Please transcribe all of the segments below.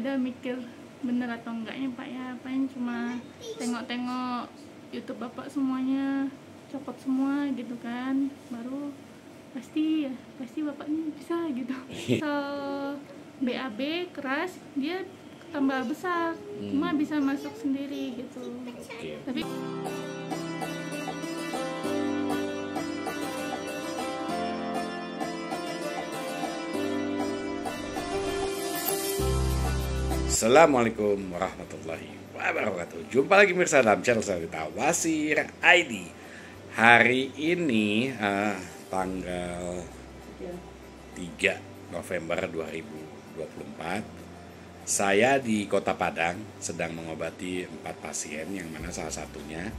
ada mikir bener atau enggaknya Pak ya, paling cuma tengok-tengok YouTube Bapak semuanya copot semua gitu kan, baru pasti Bapak ini bisa gitu. Sel BAB keras dia tambah besar, cuma bisa masuk sendiri gitu. Tapi Assalamualaikum warahmatullahi wabarakatuh. Jumpa lagi mirsa dalam channel saya Wasir ID. Hari ini tanggal 3 November 2024. Saya di Kota Padang sedang mengobati 4 pasien, yang mana salah satunya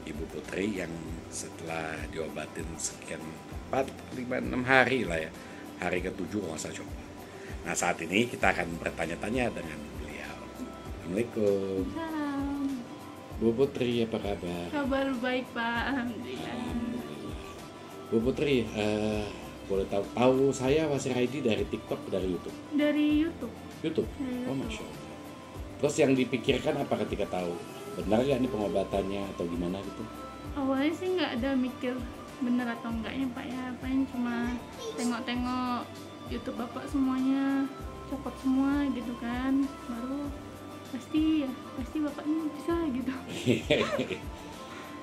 Ibu Putri yang setelah diobatin sekian 4, 5, 6 hari lah ya. Hari ke-7 kalau nggak salah coba. Nah, saat ini kita akan bertanya-tanya dengan beliau. Assalamualaikum. salam. Bu Putri, apa kabar? Kabar baik Pak, alhamdulillah. Bu Putri, boleh tahu saya Wasir ID dari TikTok, dari YouTube? Dari YouTube. YouTube? Oh, Masya Allah. Terus yang dipikirkan apa ketika tahu? Benar nggak ini pengobatannya atau gimana gitu? Awalnya sih nggak ada mikir bener atau enggaknya Pak ya, paling cuma tengok-tengok YouTube Bapak semuanya copot semua gitu kan, baru pasti Bapak ini bisa gitu.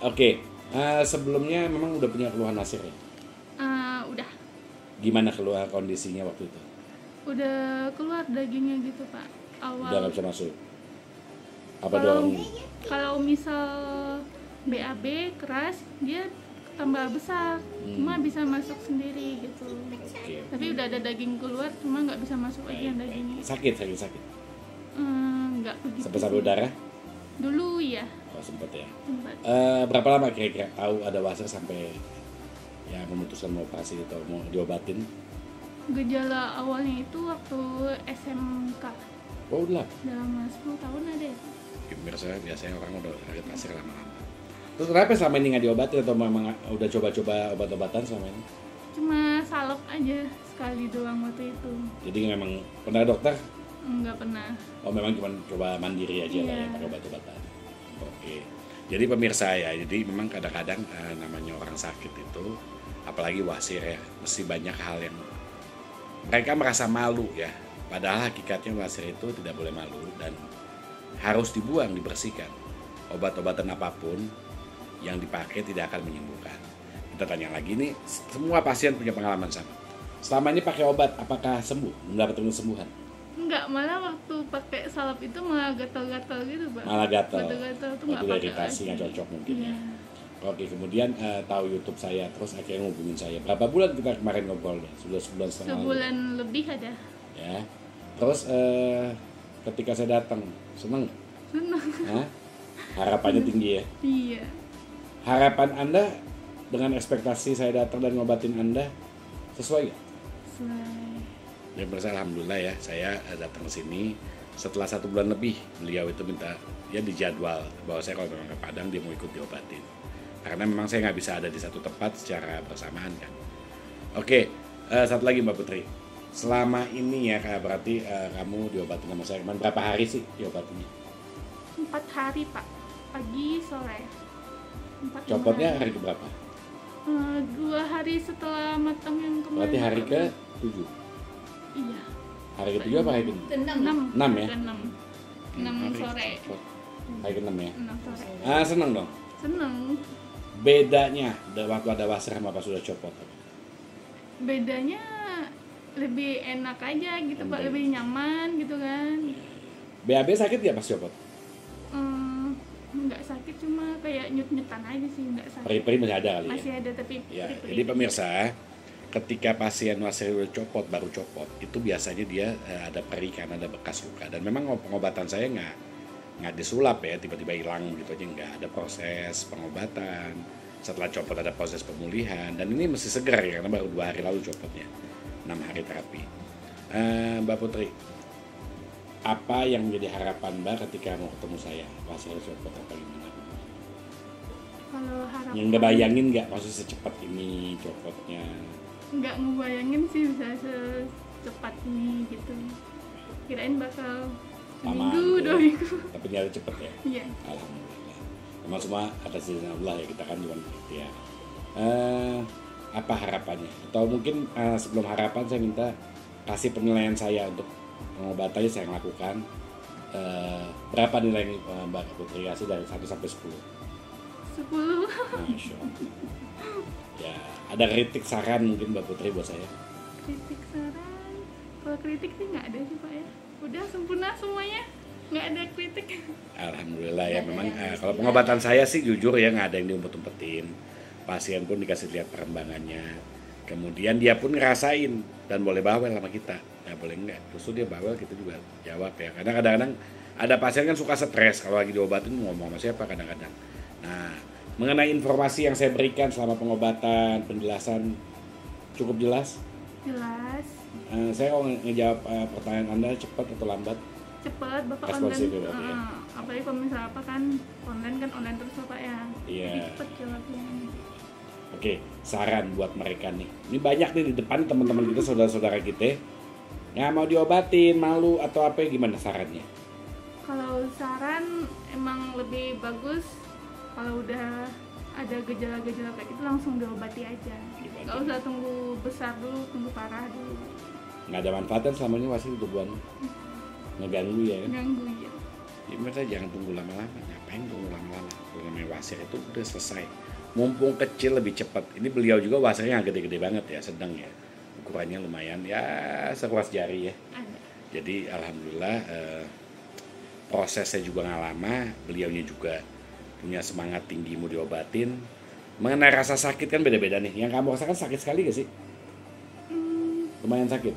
Oke, sebelumnya memang udah punya keluhan nasir ya? Udah Gimana keluar kondisinya waktu itu? udah keluar dagingnya gitu Pak. Udah nggak bisa masuk? Apa Kalau doang? kalau misal BAB keras dia tambah besar, cuma bisa masuk sendiri gitu. Oke. Tapi udah ada daging keluar, cuma nggak bisa masuk lagi yang dagingnya. Sakit? Nggak begitu. Sampai sih. udara? Dulu ya Oh, sempet ya. sempat. Berapa lama kira-kira tahu ada Wasir sampai ya memutuskan mau operasi atau mau diobatin? Gejala awalnya itu waktu SMK, Oh, udah. dalam 10 tahun ada ya. Biasanya orang udah sakit nasir lama-lama. Terus kenapa selama ini nggak diobatin atau memang udah coba-coba obat-obatan selama ini? Cuma salep aja sekali doang waktu itu. Jadi memang pernah dokter? Nggak pernah. Oh, memang cuma coba mandiri aja lah ya, Iya. pakai obat-obatan. Oke. Jadi pemirsa ya, jadi memang kadang-kadang namanya orang sakit itu, apalagi Wasir ya, mesti banyak hal yang mereka merasa malu ya. Padahal hakikatnya Wasir itu tidak boleh malu dan harus dibuang, dibersihkan. Obat-obatan apapun yang dipakai tidak akan menyembuhkan. Kita tanya lagi nih, semua pasien punya pengalaman sama. Selama ini pakai obat, apakah sembuh? Mendapatkan kesembuhan? Enggak, malah waktu pakai salep itu malah gatal-gatal gitu Pak. Malah gatal. Gatal-gatal tuh Waktu nggak pakai iritasi lagi. nggak cocok mungkin Iya. ya. Oke, kemudian tahu YouTube saya, terus akhirnya ngubungin saya. Berapa bulan kita kemarin ngobrolnya? Sudah sebulan setengah lalu. Sebulan lebih ada. Ya. Terus ketika saya datang, seneng nggak? Senang. Hah? Harapannya tinggi ya. Iya. Harapan Anda dengan ekspektasi saya datang dan ngobatin Anda sesuai nggak? Selesai. Ya, berasa alhamdulillah ya, saya datang ke sini setelah 1 bulan lebih. Beliau itu minta ya dijadwal bahwa saya kalau memang ke Padang dia mau ikut diobatin. Karena memang saya nggak bisa ada di satu tempat secara bersamaan kan. Oke, satu lagi Mbak Putri. Selama ini ya berarti kamu diobatin sama saya kemarin berapa hari sih diobatinnya? 4 hari Pak, pagi sore. 4 Copotnya hari keberapa? 2 hari setelah matang yang kemarin. Berarti hari ke-7. Iya. Hari ke-7 apa hari ke-6? 6 6 ya? 6 sore. Hari ke-6 ya? 6 sore. Seneng dong. Seneng. Bedanya waktu ada Wasir sama pas sudah copot. Bedanya lebih enak aja gitu Pak, Enak. lebih nyaman gitu kan. BAB sakit nggak pas copot? Nggak sakit, cuma kayak nyut-nyutan aja sih, nggak sakit. Peri-peri masih ada kali ya? Masih ada tapi Ya, perih-perih. jadi pemirsa, ketika pasien Wasir udah copot, baru copot, itu biasanya dia ada perih karena ada bekas luka. Dan memang pengobatan saya nggak disulap ya, tiba-tiba hilang gitu aja, nggak ada proses pengobatan. Setelah copot ada proses pemulihan, dan ini mesti segar ya, karena baru 2 hari lalu copotnya, 6 hari terapi. Mbak Putri, apa yang menjadi harapan Mbak ketika mau ketemu saya? Wasir copot apa gimana? Kalau harapan Yang nggak bayangin nggak maksudnya secepat ini copotnya? nggak ngebayangin sih bisa secepat ini gitu. Kirain bakal lama Seminggu, gitu 2 ya. minggu. Tapi nyari cepet ya. Iya. Alhamdulillah. Memang semua atas izin Allah ya, kita kan cuma ya. Apa harapannya? Atau mungkin sebelum harapan saya minta kasih penilaian saya untuk pengobatannya saya lakukan. Berapa nilai Mbak Putri kasih dari 1 sampai 10? 10. Masya Allah. Ya, ada kritik saran mungkin Mbak Putri buat saya? Kritik saran, kalau kritik sih nggak ada sih Pak ya, udah sempurna semuanya, nggak ada kritik. Alhamdulillah ya, memang kalau pengobatan saya sih jujur ya nggak ada yang diumpet-umpetin. Pasien pun dikasih lihat perkembangannya, kemudian dia pun ngerasain dan boleh bawel sama kita, nggak boleh enggak. Terus dia bawel kita juga jawab ya. Karena kadang-kadang ada pasien kan suka stres kalau lagi diobatin ngomong sama siapa kadang-kadang. Nah, mengenai informasi yang saya berikan selama pengobatan, penjelasan cukup jelas. Jelas, Saya kalau ngejawab pertanyaan Anda cepat atau lambat? cepet Bapak Responsif online, ya, Bapak, ya? apalagi kalau misalnya apa kan online terus Bapak ya. Iya. Jadi cepet jawabnya. Oke, saran buat mereka nih. Ini banyak nih di depan teman-teman kita, saudara-saudara kita. Nggak mau diobatin, malu atau apa, gimana sarannya? Kalau saran emang lebih bagus kalau udah ada gejala-gejala kayak gitu langsung diobati aja. Diobati. Nggak usah tunggu besar dulu, tunggu parah dulu. Nggak ada manfaatnya selama ini pasti tubuhan. Ngeganggu ya kan? Ganggu ya. Jadi mereka jangan tunggu lama-lama. Ngapain tunggu lama-lama? Kalau namanya wasir itu udah selesai. Mumpung kecil lebih cepat. Ini beliau juga wasirnya gede-gede banget ya, sedang ya. Ukurannya lumayan ya, seruas jari ya. Ada. Jadi alhamdulillah prosesnya juga nggak lama. Beliaunya juga punya semangat tinggi mau diobatin. Mengenai rasa sakit kan beda-beda nih. Yang kamu rasakan sakit sekali gak sih? Lumayan sakit.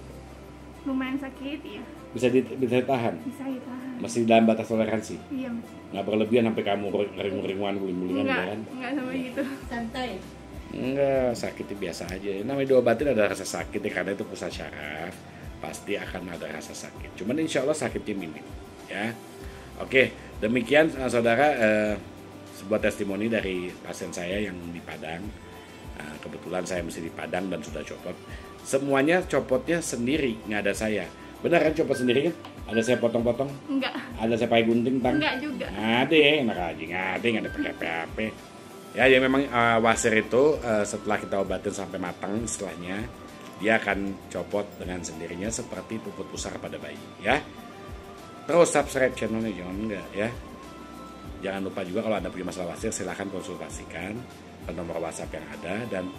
Lumayan sakit ya, Bisa ditahan. bisa ditahan. Masih dalam batas toleransi. Iya, Nggak berlebihan sampai kamu ring-ringan, guling-gulingan ya kan? enggak sama gitu. Santai. Enggak, sakitnya biasa aja. Namanya diobatin ada rasa sakit ya, karena itu pusat syaraf. Pasti akan ada rasa sakit. Cuman insya Allah sakitnya minim. Ya, oke. Demikian saudara, sebuah testimoni dari pasien saya yang di Padang. Kebetulan saya mesti di Padang dan sudah copot. Semuanya copotnya sendiri, nggak ada saya. Benar kan copot sendiri kan? Ada saya potong-potong? Enggak, Ada saya pakai gunting tang? enggak juga. Ada, enak aja, nggak ada pakai apa-apa. Ya memang wasir itu setelah kita obatin sampai matang setelahnya, dia akan copot dengan sendirinya seperti puput pusar pada bayi. Ya. Terus subscribe channelnya, jangan enggak ya. Jangan lupa juga kalau Anda punya masalah wasir silahkan konsultasikan ke nomor WhatsApp yang ada, dan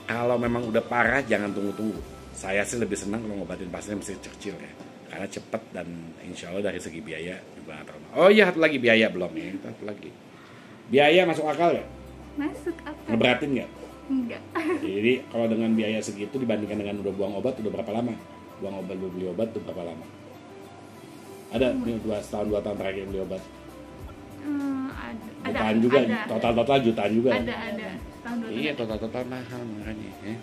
kalau memang udah parah jangan tunggu-tunggu. Saya sih lebih senang kalau ngobatin pasien mesti kecil ya, karena cepat dan insya Allah dari segi biaya juga nggak terlalu. Oh iya, satu lagi biaya belum ya, satu lagi. Biaya masuk akal ya? Masuk apa? Ngeberatin nggak? Enggak. Jadi kalau dengan biaya segitu dibandingkan dengan udah buang obat, udah berapa lama? Buang obat, beli obat udah berapa lama? Ada nih 2 tahun terakhir beli obat. Jutaan juga, total jutaan juga. Ada. Tahun 2000. Iya, total mahal makanya ya.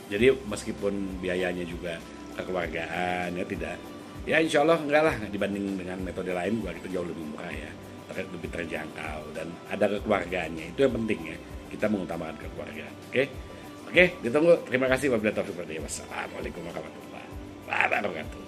Jadi meskipun biayanya juga kekeluargaan ya tidak, ya insya Allah enggak lah dibanding dengan metode lain gua itu jauh lebih murah ya, lebih terjangkau dan ada kekeluargaannya, itu yang penting ya, kita mengutamakan kekeluargaan. Oke, ditunggu. Terima kasih wabillahi taufiq wal hidayah. Wassalamualaikum warahmatullahi wabarakatuh.